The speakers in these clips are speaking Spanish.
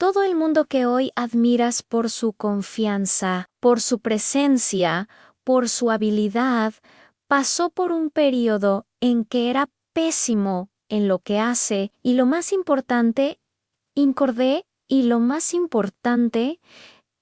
Todo el mundo que hoy admiras por su confianza, por su presencia, por su habilidad, pasó por un periodo en que era pésimo en lo que hace y lo más importante, incordé y lo más importante,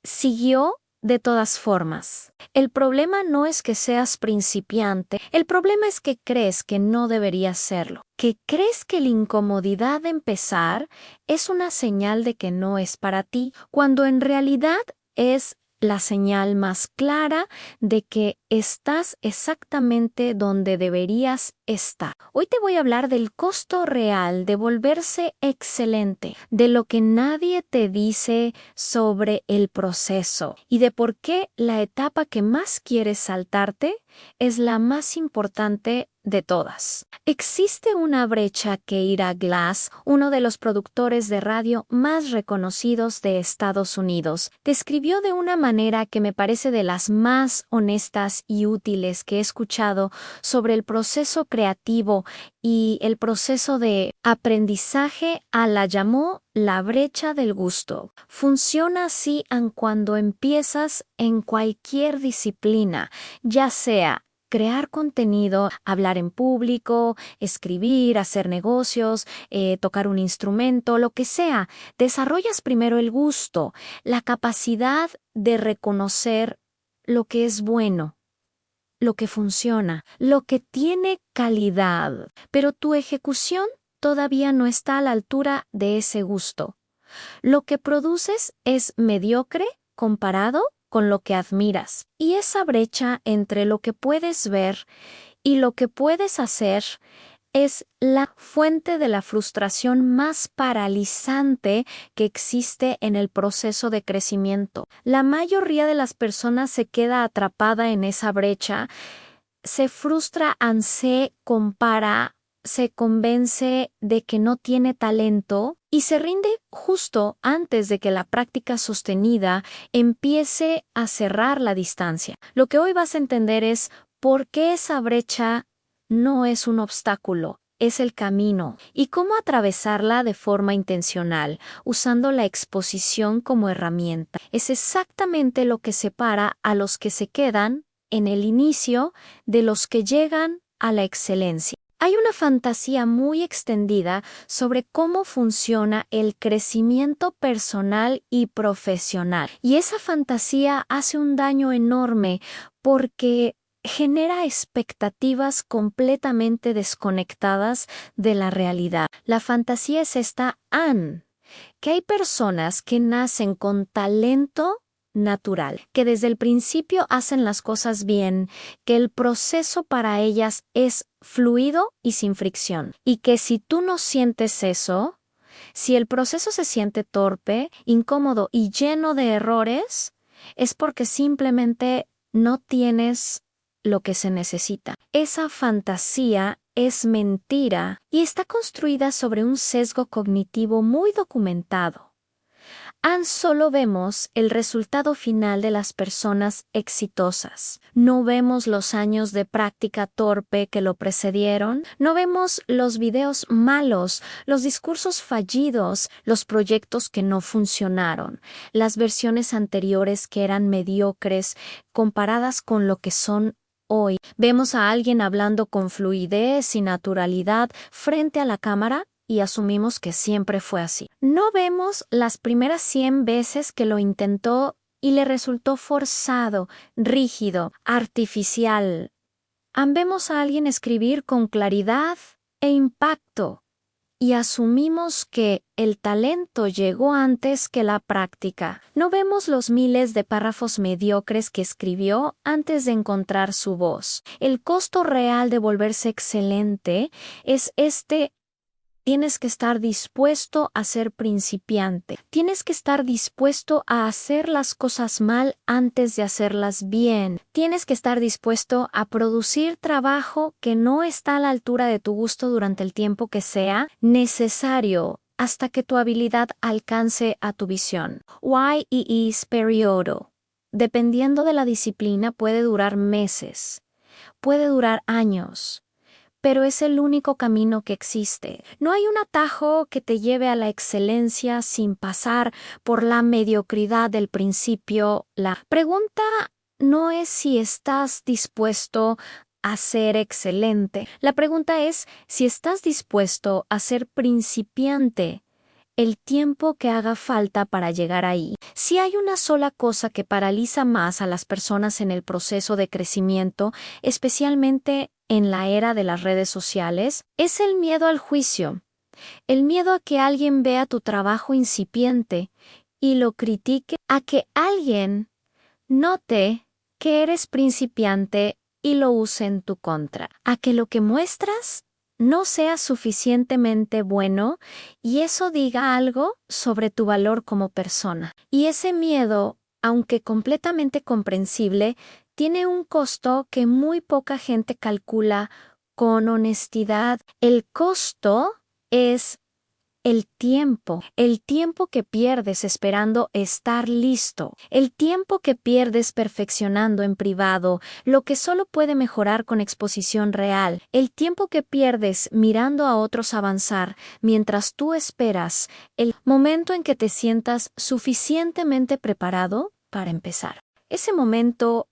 siguió de todas formas. El problema no es que seas principiante, el problema es que crees que no deberías serlo, que crees que la incomodidad de empezar es una señal de que no es para ti, cuando en realidad es la señal más clara de que estás exactamente donde deberías estar. Hoy te voy a hablar del costo real de volverse excelente, de lo que nadie te dice sobre el proceso y de por qué la etapa que más quieres saltarte es la más importante de todas. Existe una brecha que Ira Glass, uno de los productores de radio más reconocidos de Estados Unidos, describió de una manera que me parece de las más honestas y útiles que he escuchado sobre el proceso creativo y el proceso de aprendizaje. La llamó la brecha del gusto. Funciona así cuando empiezas en cualquier disciplina, ya sea crear contenido, hablar en público, escribir, hacer negocios, tocar un instrumento, lo que sea. Desarrollas primero el gusto, la capacidad de reconocer lo que es bueno, lo que funciona, lo que tiene calidad, pero tu ejecución todavía no está a la altura de ese gusto. Lo que produces es mediocre comparado con lo que admiras. Y esa brecha entre lo que puedes ver y lo que puedes hacer es la fuente de la frustración más paralizante que existe en el proceso de crecimiento. La mayoría de las personas se queda atrapada en esa brecha, se frustra, se compara, se convence de que no tiene talento y se rinde justo antes de que la práctica sostenida empiece a cerrar la distancia. Lo que hoy vas a entender es por qué esa brecha no es un obstáculo, es el camino, y cómo atravesarla de forma intencional, usando la exposición como herramienta. Es exactamente lo que separa a los que se quedan en el inicio de los que llegan a la excelencia. Hay una fantasía muy extendida sobre cómo funciona el crecimiento personal y profesional. Y esa fantasía hace un daño enorme porque genera expectativas completamente desconectadas de la realidad. La fantasía es esta, que hay personas que nacen con talento natural, que desde el principio hacen las cosas bien, que el proceso para ellas es fluido y sin fricción, y que si tú no sientes eso, si el proceso se siente torpe, incómodo y lleno de errores, es porque simplemente no tienes lo que se necesita. Esa fantasía es mentira y está construida sobre un sesgo cognitivo muy documentado. Solo vemos el resultado final de las personas exitosas. No vemos los años de práctica torpe que lo precedieron. No vemos los videos malos, los discursos fallidos, los proyectos que no funcionaron, las versiones anteriores que eran mediocres comparadas con lo que son hoy. Vemos a alguien hablando con fluidez y naturalidad frente a la cámara y asumimos que siempre fue así. No vemos las primeras 100 veces que lo intentó y le resultó forzado, rígido, artificial. Vemos a alguien escribir con claridad e impacto y asumimos que el talento llegó antes que la práctica. No vemos los miles de párrafos mediocres que escribió antes de encontrar su voz. El costo real de volverse excelente es tienes que estar dispuesto a ser principiante. Tienes que estar dispuesto a hacer las cosas mal antes de hacerlas bien. Tienes que estar dispuesto a producir trabajo que no está a la altura de tu gusto durante el tiempo que sea necesario hasta que tu habilidad alcance a tu visión. YEE's periodo. Dependiendo de la disciplina, puede durar meses, puede durar años. pero es el único camino que existe. No hay un atajo que te lleve a la excelencia sin pasar por la mediocridad del principio. La pregunta no es si estás dispuesto a ser excelente. La pregunta es si estás dispuesto a ser principiante el tiempo que haga falta para llegar ahí. Si hay una sola cosa que paraliza más a las personas en el proceso de crecimiento, especialmente en la era de las redes sociales, es el miedo al juicio. El miedo a que alguien vea tu trabajo incipiente y lo critique, a que alguien note que eres principiante y lo use en tu contra, a que lo que muestras no sea suficientemente bueno y eso diga algo sobre tu valor como persona. Y ese miedo, aunque completamente comprensible, tiene un costo que muy poca gente calcula con honestidad. El costo es el tiempo que pierdes esperando estar listo, el tiempo que pierdes perfeccionando en privado, lo que solo puede mejorar con exposición real, el tiempo que pierdes mirando a otros avanzar mientras tú esperas el momento en que te sientas suficientemente preparado para empezar. Ese momento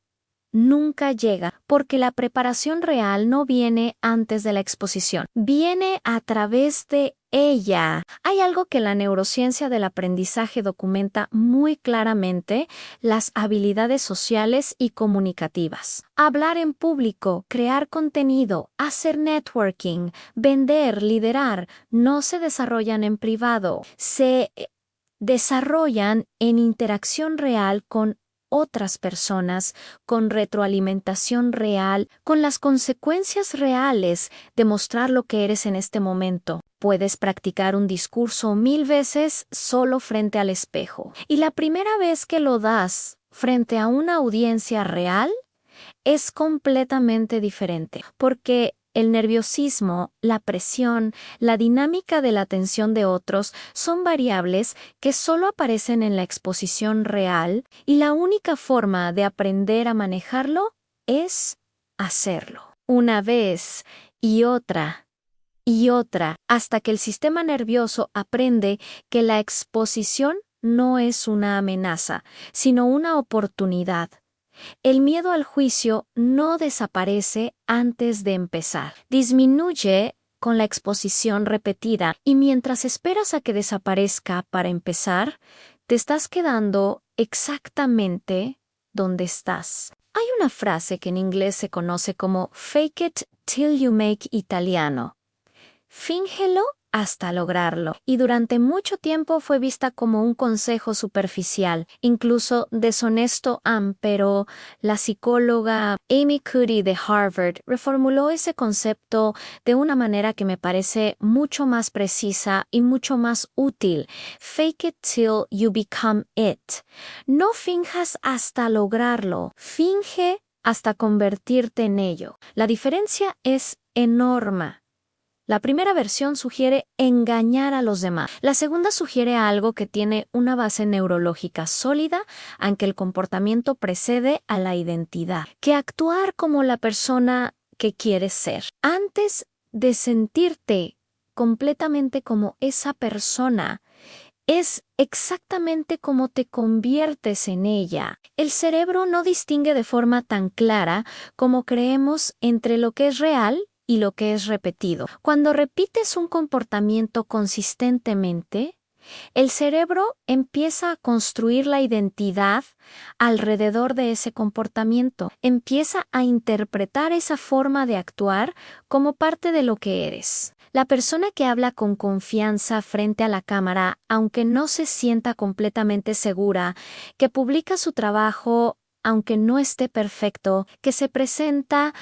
nunca llega porque la preparación real no viene antes de la exposición, viene a través de ella. Hay algo que la neurociencia del aprendizaje documenta muy claramente: las habilidades sociales y comunicativas. Hablar en público, crear contenido, hacer networking, vender, liderar, no se desarrollan en privado, se desarrollan en interacción real con otras personas, con retroalimentación real, con las consecuencias reales de mostrar lo que eres en este momento. Puedes practicar un discurso 1000 veces solo frente al espejo. Y la primera vez que lo das frente a una audiencia real es completamente diferente, porque el nerviosismo, la presión, la dinámica de la atención de otros son variables que solo aparecen en la exposición real y la única forma de aprender a manejarlo es hacerlo. Una vez y otra, hasta que el sistema nervioso aprende que la exposición no es una amenaza, sino una oportunidad. El miedo al juicio no desaparece antes de empezar. Disminuye con la exposición repetida y mientras esperas a que desaparezca para empezar, te estás quedando exactamente donde estás. Hay una frase que en inglés se conoce como fake it till you make italiano. Fíngelo hasta lograrlo. Y durante mucho tiempo fue vista como un consejo superficial, incluso deshonesto, pero la psicóloga Amy Cuddy de Harvard reformuló ese concepto de una manera que me parece mucho más precisa y mucho más útil. Fake it till you become it. No finjas hasta lograrlo, finge hasta convertirte en ello. La diferencia es enorme. La primera versión sugiere engañar a los demás. La segunda sugiere algo que tiene una base neurológica sólida, aunque el comportamiento precede a la identidad, que actuar como la persona que quieres ser. Antes de sentirte completamente como esa persona, es exactamente como te conviertes en ella. El cerebro no distingue de forma tan clara como creemos entre lo que es real y lo que es repetido. Cuando repites un comportamiento consistentemente, el cerebro empieza a construir la identidad alrededor de ese comportamiento, empieza a interpretar esa forma de actuar como parte de lo que eres. La persona que habla con confianza frente a la cámara, aunque no se sienta completamente segura, que publica su trabajo aunque no esté perfecto, que se presenta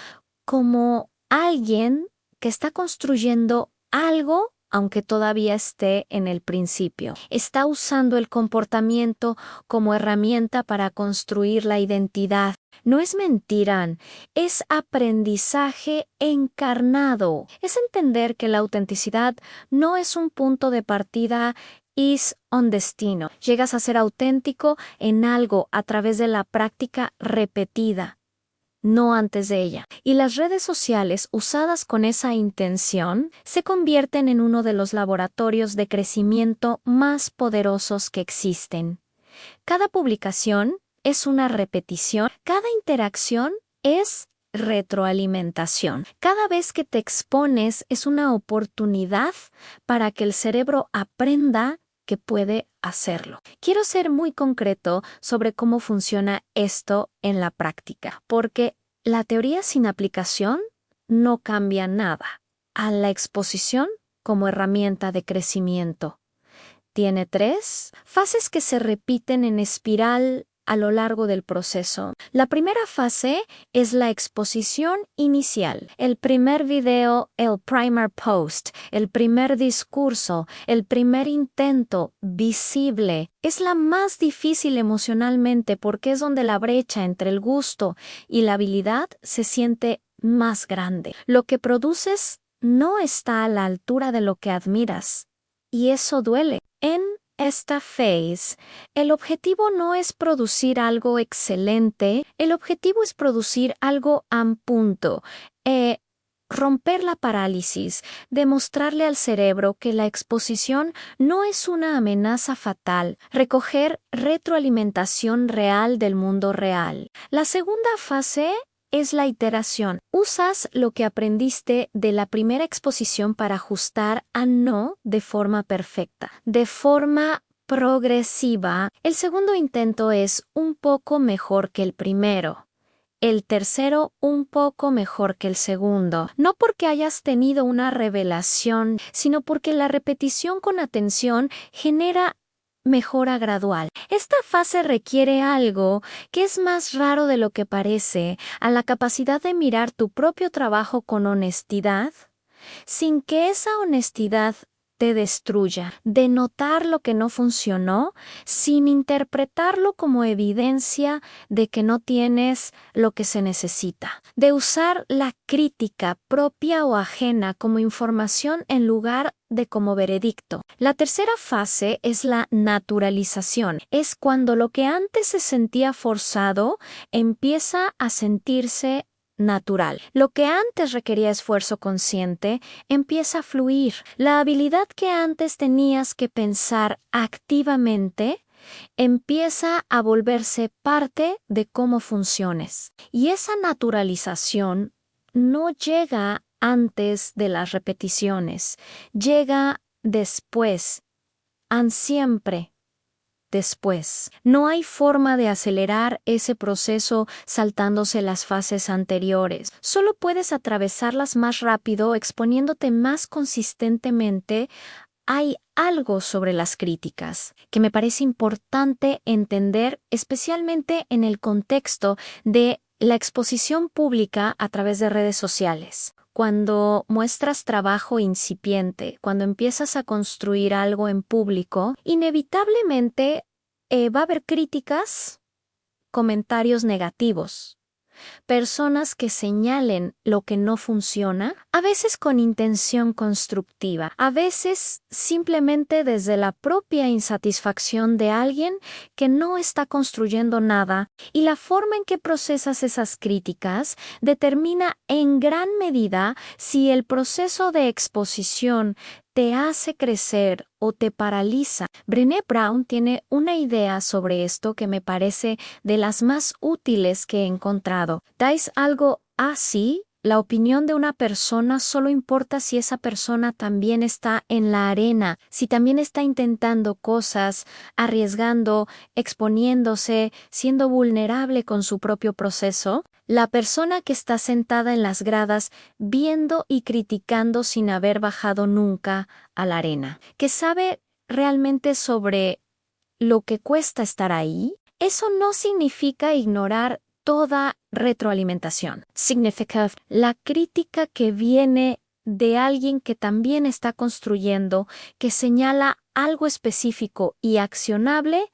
como alguien que está construyendo algo aunque todavía esté en el principio. Está usando el comportamiento como herramienta para construir la identidad. No es mentira, es aprendizaje encarnado. Es entender que la autenticidad no es un punto de partida, es un destino. Llegas a ser auténtico en algo a través de la práctica repetida. no antes de ella. Y las redes sociales usadas con esa intención se convierten en uno de los laboratorios de crecimiento más poderosos que existen. Cada publicación es una repetición, cada interacción es retroalimentación. Cada vez que te expones es una oportunidad para que el cerebro aprenda que puede hacerlo. Quiero ser muy concreto sobre cómo funciona esto en la práctica, porque la teoría sin aplicación no cambia nada a la exposición como herramienta de crecimiento. Tiene 3 fases que se repiten en espiral a lo largo del proceso. La primera fase es la exposición inicial. El primer video, el primer post, el primer discurso, el primer intento visible. Es la más difícil emocionalmente porque es donde la brecha entre el gusto y la habilidad se siente más grande. Lo que produces no está a la altura de lo que admiras. Y eso duele. En esta phase, el objetivo no es producir algo excelente, el objetivo es producir algo en punto, romper la parálisis, demostrarle al cerebro que la exposición no es una amenaza fatal, recoger retroalimentación real del mundo real. La segunda fase es la iteración. Usas lo que aprendiste de la primera exposición para ajustar a no de forma perfecta, de forma progresiva. El segundo intento es un poco mejor que el primero. El tercero un poco mejor que el segundo. No porque hayas tenido una revelación, sino porque la repetición con atención genera mejora gradual. Esta fase requiere algo que es más raro de lo que parece, a la capacidad de mirar tu propio trabajo con honestidad, sin que esa honestidad te destruya, de notar lo que no funcionó, sin interpretarlo como evidencia de que no tienes lo que se necesita, de usar la crítica propia o ajena como información en lugar de como veredicto. La tercera fase es la naturalización. Es cuando lo que antes se sentía forzado empieza a sentirse natural. Lo que antes requería esfuerzo consciente empieza a fluir. La habilidad que antes tenías que pensar activamente empieza a volverse parte de cómo funciones. Y esa naturalización no llega antes de las repeticiones, llega después, siempre después. No hay forma de acelerar ese proceso saltándose las fases anteriores. Solo puedes atravesarlas más rápido exponiéndote más consistentemente. Hay algo sobre las críticas que me parece importante entender, especialmente en el contexto de la exposición pública a través de redes sociales. Cuando muestras trabajo incipiente, cuando empiezas a construir algo en público, inevitablemente va a haber críticas, comentarios negativos. Personas que señalen lo que no funciona, a veces con intención constructiva, a veces simplemente desde la propia insatisfacción de alguien que no está construyendo nada, y la forma en que procesas esas críticas determina en gran medida si el proceso de exposición te hace crecer o te paraliza. Brené Brown tiene una idea sobre esto que me parece de las más útiles que he encontrado. ¿Dais algo así? La opinión de una persona solo importa si esa persona también está en la arena, si también está intentando cosas, arriesgando, exponiéndose, siendo vulnerable con su propio proceso. La persona que está sentada en las gradas viendo y criticando sin haber bajado nunca a la arena, que sabe realmente sobre lo que cuesta estar ahí, eso no significa ignorar toda retroalimentación. Significa la crítica que viene de alguien que también está construyendo, que señala algo específico y accionable,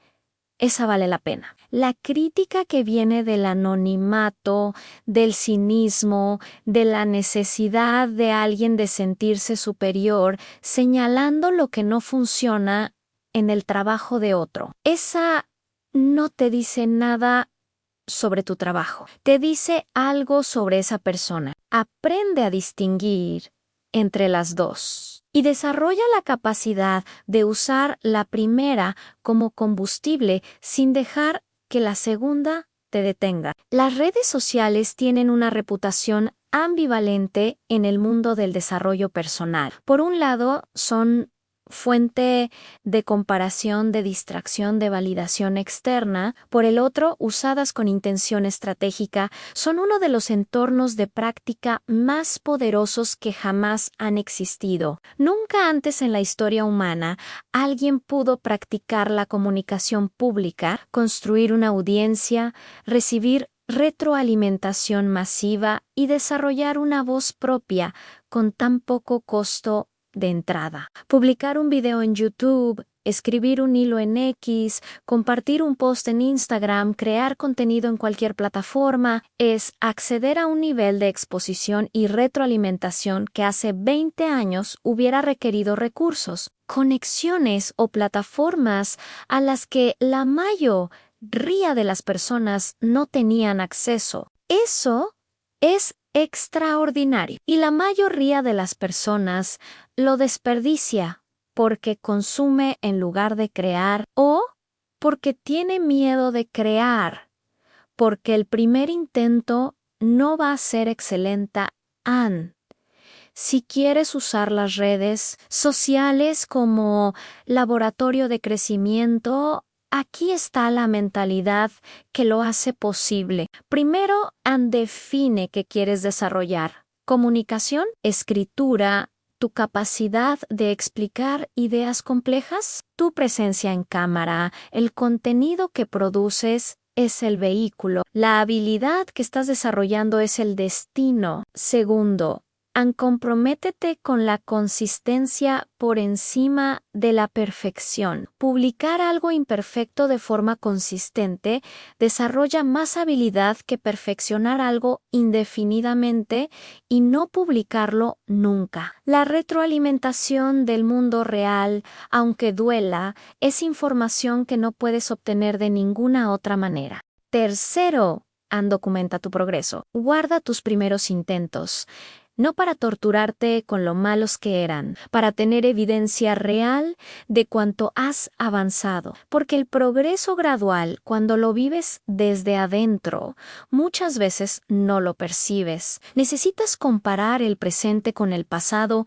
esa vale la pena. La crítica que viene del anonimato, del cinismo, de la necesidad de alguien de sentirse superior, señalando lo que no funciona en el trabajo de otro. Esa no te dice nada sobre tu trabajo. Te dice algo sobre esa persona. Aprende a distinguir entre las dos y desarrolla la capacidad de usar la primera como combustible sin dejar que la segunda te detenga. Las redes sociales tienen una reputación ambivalente en el mundo del desarrollo personal. Por un lado, son fuente de comparación, de distracción, de validación externa. Por el otro, usadas con intención estratégica, son uno de los entornos de práctica más poderosos que jamás han existido. Nunca antes en la historia humana alguien pudo practicar la comunicación pública, construir una audiencia, recibir retroalimentación masiva y desarrollar una voz propia con tan poco costo de entrada. Publicar un video en YouTube, escribir un hilo en X, compartir un post en Instagram, crear contenido en cualquier plataforma, es acceder a un nivel de exposición y retroalimentación que hace 20 años hubiera requerido recursos, conexiones o plataformas a las que la mayoría de las personas no tenían acceso. Eso es extraordinario y la mayoría de las personas lo desperdicia porque consume en lugar de crear o porque tiene miedo de crear, porque el primer intento no va a ser excelente. Si quieres usar las redes sociales como laboratorio de crecimiento, aquí está la mentalidad que lo hace posible. Primero, define qué quieres desarrollar. Comunicación, escritura, tu capacidad de explicar ideas complejas, tu presencia en cámara, el contenido que produces es el vehículo. La habilidad que estás desarrollando es el destino. Segundo, comprométete con la consistencia por encima de la perfección. Publicar algo imperfecto de forma consistente desarrolla más habilidad que perfeccionar algo indefinidamente y no publicarlo nunca. La retroalimentación del mundo real, aunque duela, es información que no puedes obtener de ninguna otra manera. Tercero, documenta tu progreso. Guarda tus primeros intentos. No para torturarte con lo malos que eran, para tener evidencia real de cuánto has avanzado, porque el progreso gradual, cuando lo vives desde adentro, muchas veces no lo percibes. Necesitas comparar el presente con el pasado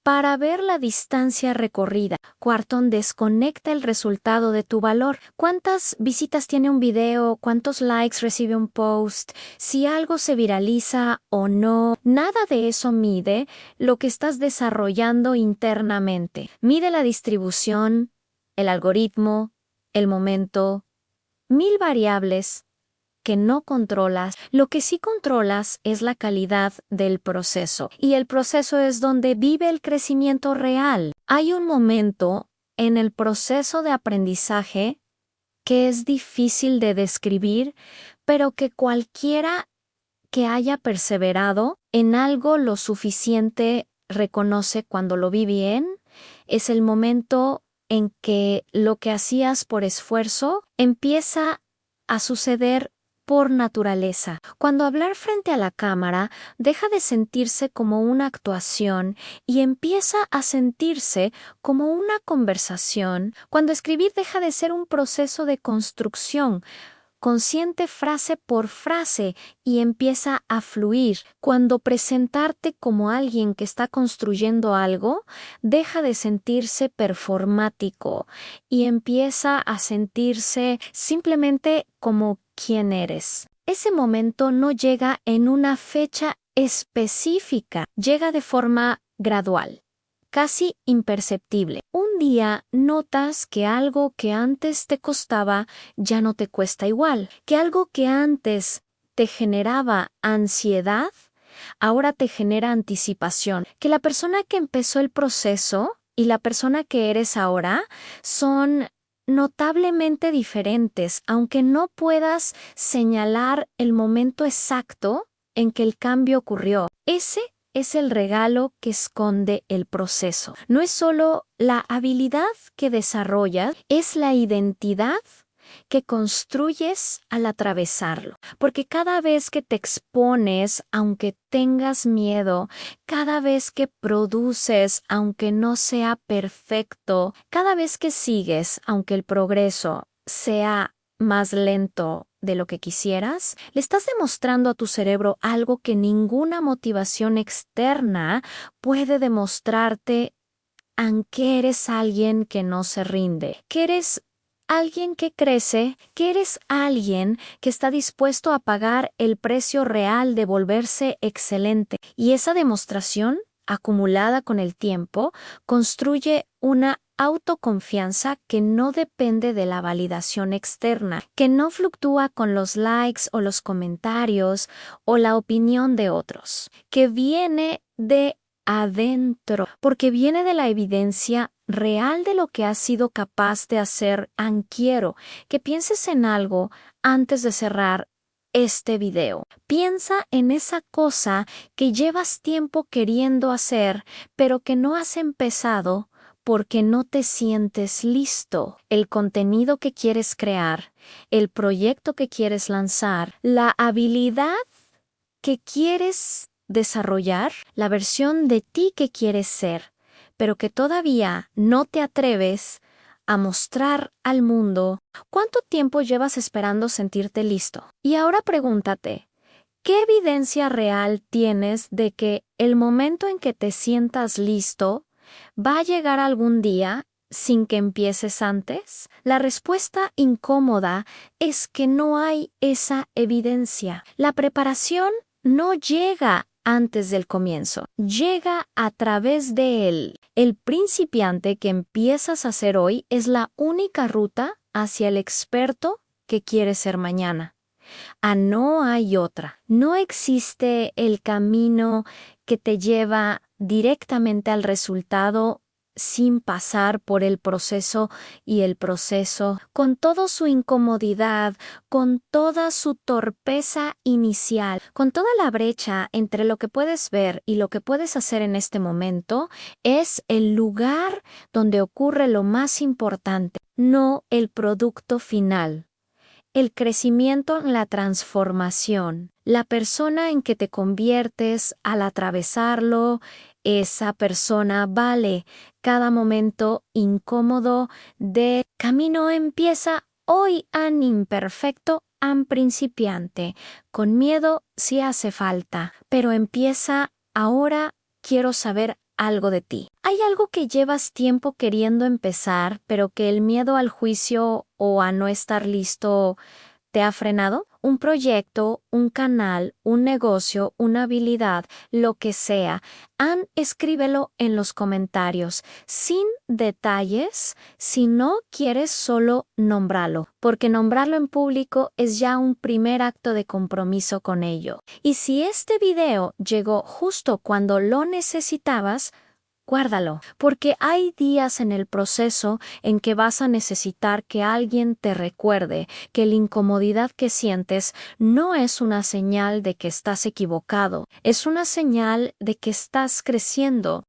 para ver la distancia recorrida. Cuarto, desconecta el resultado de tu valor. ¿Cuántas visitas tiene un video? ¿Cuántos likes recibe un post? Si algo se viraliza o no. Nada de eso mide lo que estás desarrollando internamente. Mide la distribución, el algoritmo, el momento, 1000 variables que no controlas. Lo que sí controlas es la calidad del proceso. Y el proceso es donde vive el crecimiento real. Hay un momento en el proceso de aprendizaje que es difícil de describir, pero que cualquiera que haya perseverado en algo lo suficiente reconoce cuando lo vi bien. Es el momento en que lo que hacías por esfuerzo empieza a suceder por naturaleza. Cuando hablar frente a la cámara deja de sentirse como una actuación y empieza a sentirse como una conversación. Cuando escribir deja de ser un proceso de construcción consciente frase por frase y empieza a fluir. Cuando presentarte como alguien que está construyendo algo, deja de sentirse performático y empieza a sentirse simplemente como quien eres. Ese momento no llega en una fecha específica, llega de forma gradual, casi imperceptible. Un día notas que algo que antes te costaba ya no te cuesta igual, que algo que antes te generaba ansiedad, ahora te genera anticipación, que la persona que empezó el proceso y la persona que eres ahora son notablemente diferentes, aunque no puedas señalar el momento exacto en que el cambio ocurrió. Ese es el regalo que esconde el proceso. No es solo la habilidad que desarrollas, es la identidad que construyes al atravesarlo. Porque cada vez que te expones, aunque tengas miedo, cada vez que produces, aunque no sea perfecto, cada vez que sigues, aunque el progreso sea más lento de lo que quisieras, le estás demostrando a tu cerebro algo que ninguna motivación externa puede demostrarte, aunque eres alguien que no se rinde, que eres alguien que crece, que eres alguien que está dispuesto a pagar el precio real de volverse excelente. Y esa demostración, acumulada con el tiempo, construye una autoconfianza que no depende de la validación externa, que no fluctúa con los likes o los comentarios o la opinión de otros, que viene de adentro, porque viene de la evidencia real de lo que has sido capaz de hacer. Quiero que pienses en algo antes de cerrar este video. Piensa en esa cosa que llevas tiempo queriendo hacer, pero que no has empezado porque no te sientes listo. El contenido que quieres crear, el proyecto que quieres lanzar, la habilidad que quieres desarrollar, la versión de ti que quieres ser, pero que todavía no te atreves a mostrar al mundo. ¿Cuánto tiempo llevas esperando sentirte listo? Y ahora pregúntate, ¿qué evidencia real tienes de que el momento en que te sientas listo va a llegar algún día sin que empieces antes? La respuesta incómoda es que no hay esa evidencia. La preparación no llega antes del comienzo, llega a través de él. El principiante que empiezas a ser hoy es la única ruta hacia el experto que quieres ser mañana. No hay otra. No existe el camino que te lleva directamente al resultado sin pasar por el proceso, y el proceso, con toda su incomodidad, con toda su torpeza inicial, con toda la brecha entre lo que puedes ver y lo que puedes hacer en este momento, es el lugar donde ocurre lo más importante, no el producto final. El crecimiento, la transformación, la persona en que te conviertes al atravesarlo, esa persona vale cada momento incómodo de camino. Empieza hoy, imperfecto, principiante, con miedo si hace falta, pero empieza ahora. Quiero saber algo de ti. ¿Hay algo que llevas tiempo queriendo empezar, pero que el miedo al juicio o a no estar listo te ha frenado? Un proyecto, un canal, un negocio, una habilidad, lo que sea. Escríbelo en los comentarios, sin detalles, si no quieres solo nombrarlo, porque nombrarlo en público es ya un primer acto de compromiso con ello. Y si este video llegó justo cuando lo necesitabas, guárdalo, porque hay días en el proceso en que vas a necesitar que alguien te recuerde que la incomodidad que sientes no es una señal de que estás equivocado, es una señal de que estás creciendo.